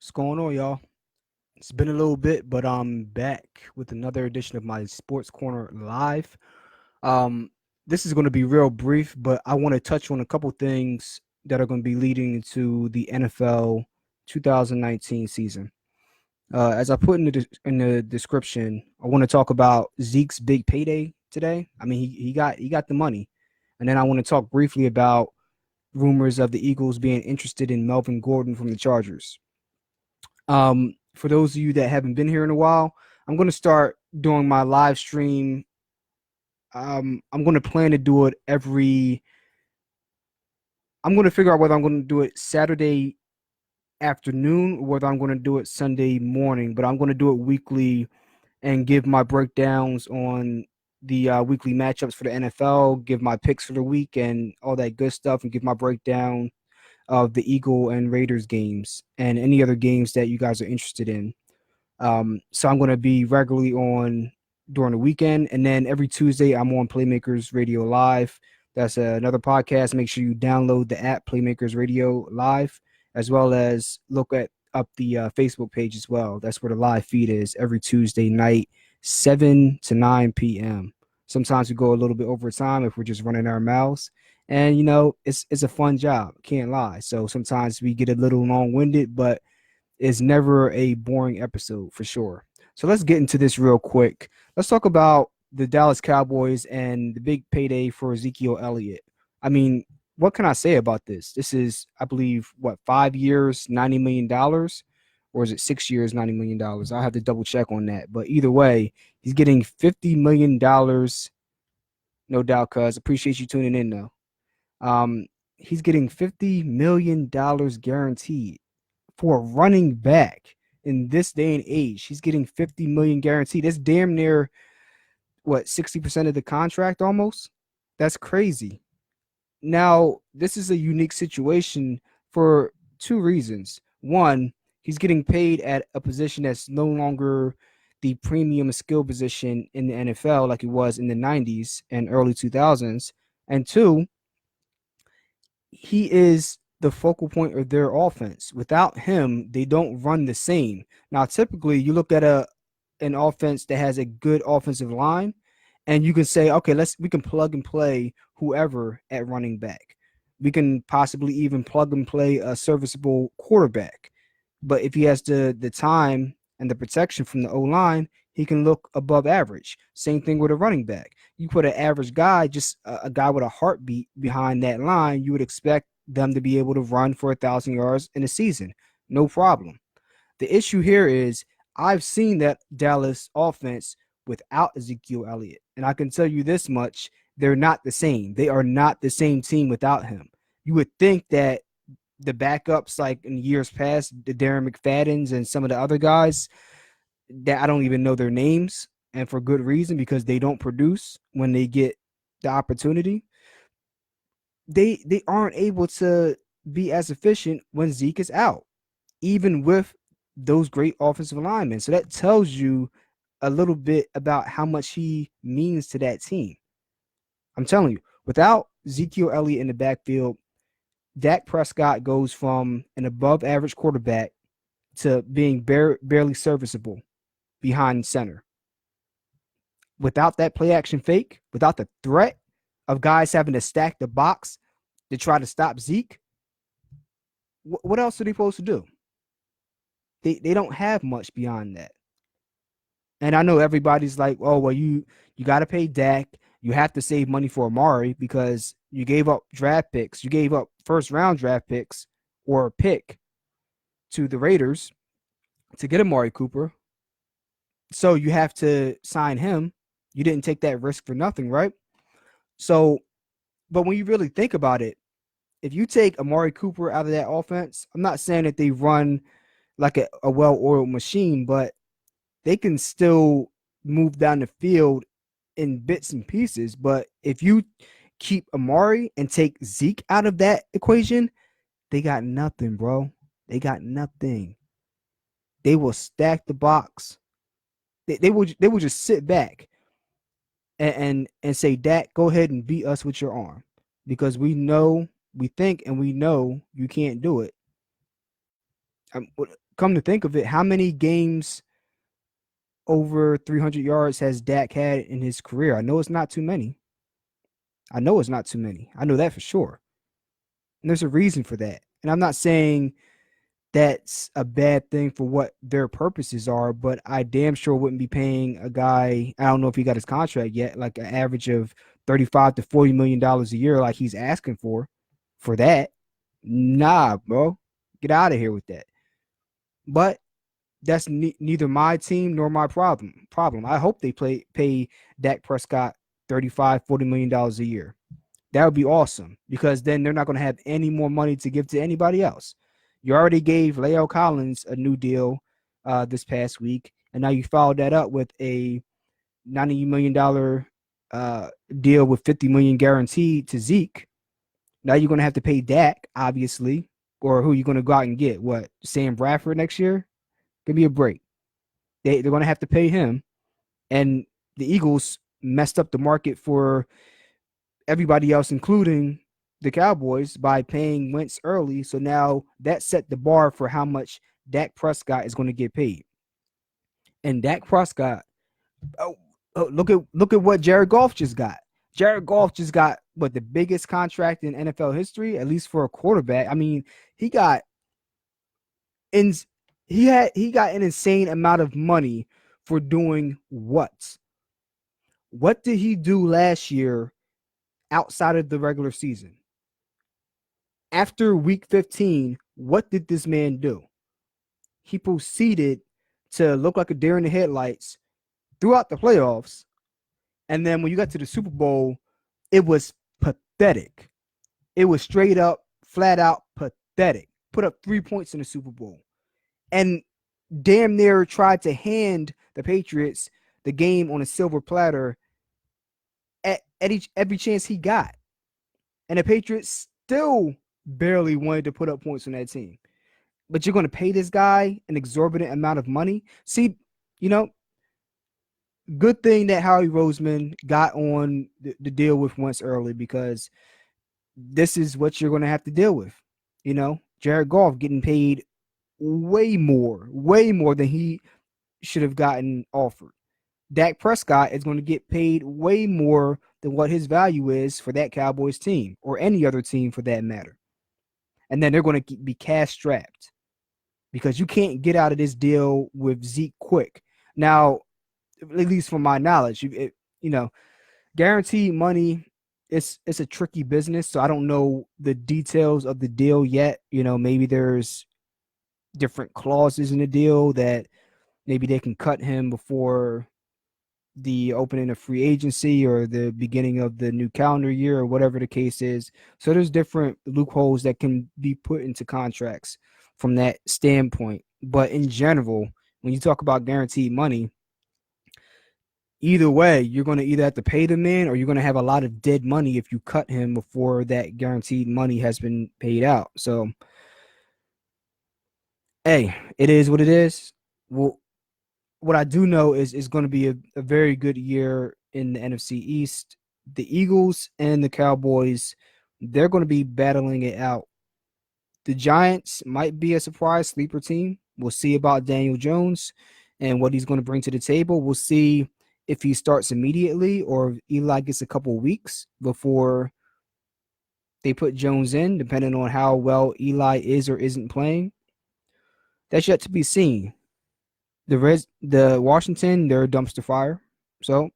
What's going on, y'all? It's been a little bit, but I'm back with another edition of my Sports Corner Live. Um, this is going to be real brief, but I want to touch on a couple things that are going to be leading into the NFL 2019 season. As I put in the description, I want to talk about Zeke's big payday today. I mean, he got the money, and then I want to talk briefly about rumors of the Eagles being interested in Melvin Gordon from the Chargers. For those of you that haven't been here in a while, I'm going to start doing my live stream. I'm going to plan to do it every. I'm going to figure out whether I'm going to do it Saturday afternoon or whether I'm going to do it Sunday morning. But I'm going to do it weekly and give my breakdowns on the weekly matchups for the NFL, give my picks for the week, and all that good stuff, and give my breakdown of the Eagle and Raiders games and any other games that you guys are interested in. So I'm going to be regularly on during the weekend, and then every Tuesday I'm on Playmakers Radio Live. That's another podcast. Make sure you download the app Playmakers Radio Live, as well as look at up the Facebook page as well. That's where the live feed is every Tuesday night, 7 to 9 p.m. Sometimes we go a little bit over time if we're just running our mouths, and it's a fun job. Can't lie. So sometimes we get a little long winded, but is never a boring episode for sure. So let's get into this real quick. Let's talk about the Dallas Cowboys and the big payday for Ezekiel Elliott. I mean, what can I say about this? This is, I believe, what, 5 years, $90 million, or is it 6 years, $90 million? I'll have to double check on that. But either way, he's getting $50 million, no doubt. Cuz appreciate you tuning in though. He's getting $50 million guaranteed for a running back in this day and age. He's getting 50 million guaranteed. That's damn near what, 60% of the contract almost. That's crazy. Now, this is a unique situation for two reasons. One, he's getting paid at a position that's no longer the premium skill position in the NFL like it was in the 90s and early 2000s. And two, he is the focal point of their offense. Without him, they don't run the same. Now, typically, you look at an offense that has a good offensive line, and you can say, okay, we can plug and play whoever at running back. We can possibly even plug and play a serviceable quarterback. But if he has the time and the protection from the O line, he can look above average. Same thing with a running back. You put an average guy, just a guy with a heartbeat behind that line, you would expect them to be able to run for 1,000 yards in a season. No problem. The issue here is I've seen that Dallas offense without Ezekiel Elliott. And I can tell you this much, they're not the same. They are not the same team without him. You would think that the backups, like in years past, the Darren McFadden's and some of the other guys that I don't even know their names, and for good reason because they don't produce when they get the opportunity. They aren't able to be as efficient when Zeke is out, even with those great offensive linemen. So that tells you a little bit about how much he means to that team. I'm telling you, without Ezekiel Elliott in the backfield, Dak Prescott goes from an above average quarterback to being barely serviceable behind center. Without that play action fake, without the threat of guys having to stack the box to try to stop Zeke, what else are they supposed to do? They don't have much beyond that. And I know everybody's like, oh, well, you got to pay Dak. You have to save money for Amari because you gave up draft picks. You gave up first round draft picks or a pick to the Raiders to get Amari Cooper. So you have to sign him. You didn't take that risk for nothing, right? So, but when you really think about it, if you take Amari Cooper out of that offense, I'm not saying that they run like a well-oiled machine, but they can still move down the field in bits and pieces. But if you keep Amari and take Zeke out of that equation, they got nothing, bro. They got nothing. They will stack the box. They will just sit back and say, Dak, go ahead and beat us with your arm. Because we think and we know you can't do it. Come to think of it, how many games over 300 yards has Dak had in his career? I know it's not too many. I know it's not too many. I know that for sure. And there's a reason for that. And I'm not saying that's a bad thing for what their purposes are, but I damn sure wouldn't be paying a guy, I don't know if he got his contract yet, like an average of 35 to $40 million a year like he's asking for that. Nah, bro. Get out of here with that. But that's neither my team nor my problem. I hope they pay Dak Prescott 35, $40 million a year. That would be awesome because then they're not going to have any more money to give to anybody else. You already gave Leo Collins a new deal this past week, and now you followed that up with a $90 million deal with 50 million guaranteed to Zeke. Now you're going to have to pay Dak, obviously, or who are you going to go out and get? What, Sam Bradford next year? Give me a break. They're going to have to pay him, and the Eagles messed up the market for everybody else, including the Cowboys, by paying Wentz early. So now that set the bar for how much Dak Prescott is going to get paid. And Dak Prescott, oh, look at what Jared Goff just got. Jared Goff just got what, the biggest contract in NFL history, at least for a quarterback. I mean, he got in he got an insane amount of money for doing what? What did he do last year outside of the regular season? After week 15, what did this man do? He proceeded to look like a deer in the headlights throughout the playoffs. And then when you got to the Super Bowl, it was pathetic. It was straight up, flat out pathetic. Put up 3 points in the Super Bowl. And damn near tried to hand the Patriots the game on a silver platter at every chance he got. And the Patriots still barely wanted to put up points on that team. But you're going to pay this guy an exorbitant amount of money. See, you know, good thing that Howie Roseman got on the deal with Wentz early, because this is what you're going to have to deal with. You know, Jared Goff getting paid way more than he should have gotten offered. Dak Prescott is going to get paid way more than what his value is for that Cowboys team, or any other team for that matter. And then they're going to be cash strapped, because you can't get out of this deal with Zeke quick. Now, at least from my knowledge, guaranteed money, it's a tricky business. So I don't know the details of the deal yet. Maybe there's different clauses in the deal that maybe they can cut him before the opening of free agency or the beginning of the new calendar year, or whatever the case is. So there's different loopholes that can be put into contracts from that standpoint. But in general, when you talk about guaranteed money, either way, you're going to either have to pay the man, or you're going to have a lot of dead money if you cut him before that guaranteed money has been paid out. So, hey, it is what it is. Well, what I do know is it's going to be a very good year in the NFC East. The Eagles and the Cowboys, they're going to be battling it out. The Giants might be a surprise sleeper team. We'll see about Daniel Jones and what he's going to bring to the table. We'll see if he starts immediately, or if Eli gets a couple weeks before they put Jones in, depending on how well Eli is or isn't playing. That's yet to be seen. The Washington, they're a dumpster fire. So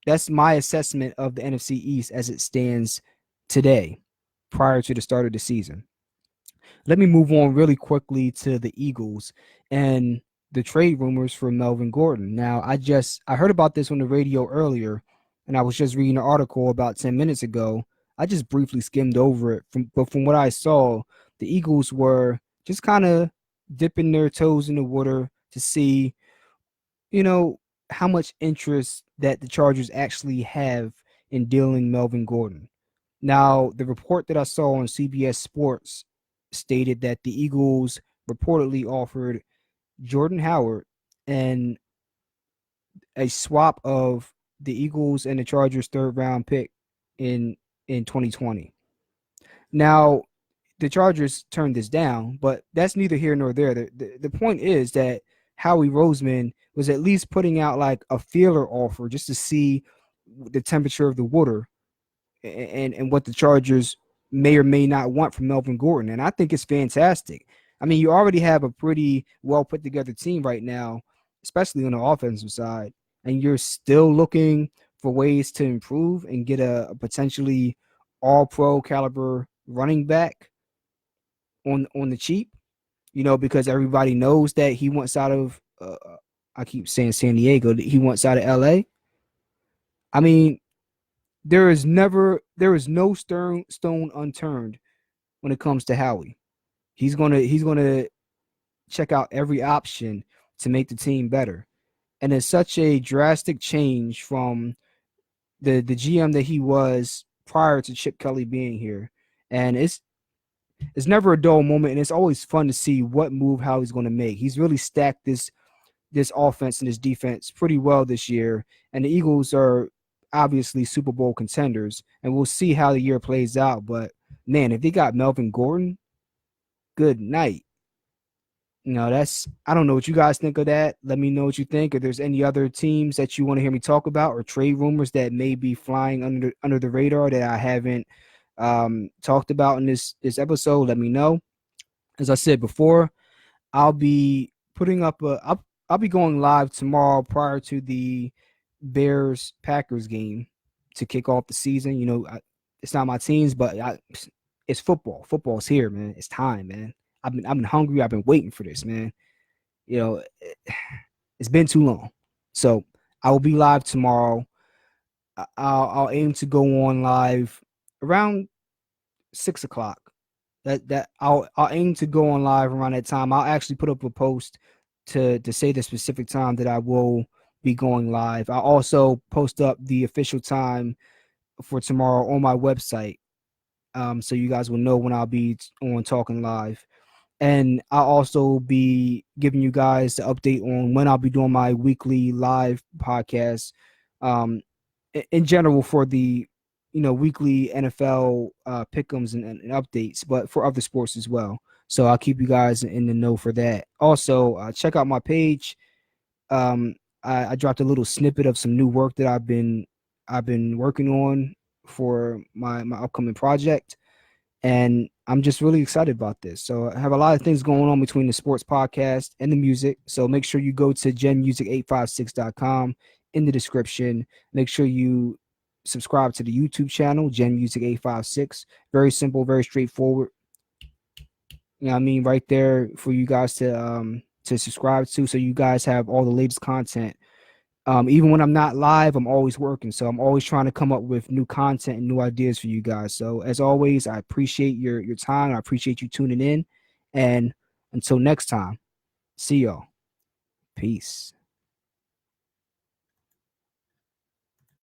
that's my assessment of the NFC East as it stands today, prior to the start of the season. Let me move on really quickly to the Eagles and the trade rumors for Melvin Gordon. Now, I heard about this on the radio earlier, and I was just reading an article about 10 minutes ago. I just briefly skimmed over it, but from what I saw, the Eagles were just kind of dipping their toes in the water to see, how much interest that the Chargers actually have in dealing Melvin Gordon. Now, the report that I saw on CBS Sports stated that the Eagles reportedly offered Jordan Howard and a swap of the Eagles and the Chargers third round pick in 2020. Now, the Chargers turned this down, but that's neither here nor there. The point is that Howie Roseman was at least putting out like a feeler offer just to see the temperature of the water and what the Chargers may or may not want from Melvin Gordon. And I think it's fantastic. I mean, you already have a pretty well put together team right now, especially on the offensive side, and you're still looking for ways to improve and get a potentially all pro caliber running back on the cheap, because everybody knows that he wants out of I keep saying San Diego, he wants out of LA. I mean, there is no stone unturned when it comes to Howie. He's gonna check out every option to make the team better. And it's such a drastic change from the GM that he was prior to Chip Kelly being here. And it's never a dull moment, and it's always fun to see what move Howie's going to make. He's really stacked this offense and this defense pretty well this year, and the Eagles are obviously Super Bowl contenders, and we'll see how the year plays out. But man, if they got Melvin Gordon, good night. That's I don't know what you guys think of that. Let me know what you think. If there's any other teams that you want to hear me talk about or trade rumors that may be flying under the radar that I haven't talked about in this episode, let me know. As I said before, I'll be putting up I'll be going live tomorrow prior to the Bears Packers game to kick off the season. It's not my teams, but it's football. Football's here, man. It's time, man. I've been hungry. I've been waiting for this, man. You know, it's been too long. So I will be live tomorrow. I'll aim to go on live around 6 o'clock. That I'll aim to go on live around that time. I'll actually put up a post to say the specific time that I will be going live. I'll also post up the official time for tomorrow on my website, so you guys will know when I'll be on talking live. And I'll also be giving you guys the update on when I'll be doing my weekly live podcast, in general for the weekly NFL pick'ems and updates, but for other sports as well. So I'll keep you guys in the know for that. Also, check out my page. I dropped a little snippet of some new work that I've been working on for my upcoming project, and I'm just really excited about this. So I have a lot of things going on between the sports podcast and the music. So make sure you go to genmusic856.com in the description. Make sure you subscribe to the YouTube channel, Gen Music 856. Very simple, very straightforward. You know what I mean? Right there for you guys to subscribe to, so you guys have all the latest content. Even when I'm not live, I'm always working. So I'm always trying to come up with new content and new ideas for you guys. So as always, I appreciate your time. I appreciate you tuning in. And until next time, see y'all. Peace.